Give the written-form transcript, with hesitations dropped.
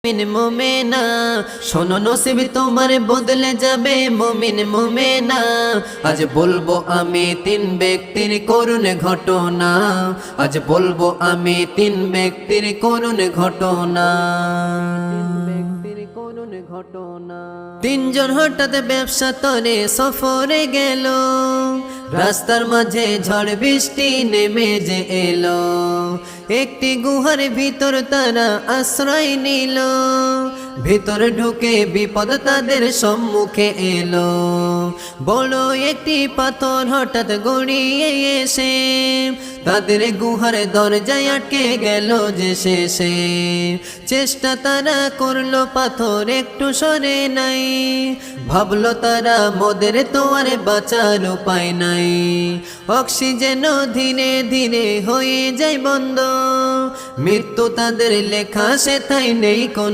মুমিন মুমিনা শোনো নসিব তোমার বদলে যাবে মুমিন মুমিনা আজ বলবো আমি তিন ব্যক্তির করুণ ঘটনা আজ বলবো আমি তিন ব্যক্তির করুণ ঘটনা তিনজন হঠাৎ ব্যবসা তরে সফরে গেল রাস্তার মাঝে ঝড় বৃষ্টি নেমে যে এলো একটি গুহার ভিতর তারা আশ্রয় নিল ভিতর ঢুকে বিপদ তাদের সম্মুখে এলো বড় একটি পাথর হঠাৎ গড়িয়ে এসে তাদের গুহার দরজায় আটকে গেল যে শেষে চেষ্টা তারা করলো পাথর একটু সরে নাই ভাবলো তারা মোদের তো আর বাঁচার উপায় নাই অক্সিজেন ধীরে ধীরে হয়ে যায় বন্ধ মৃত্যু তাদের লেখা সেথায় নেই কোনো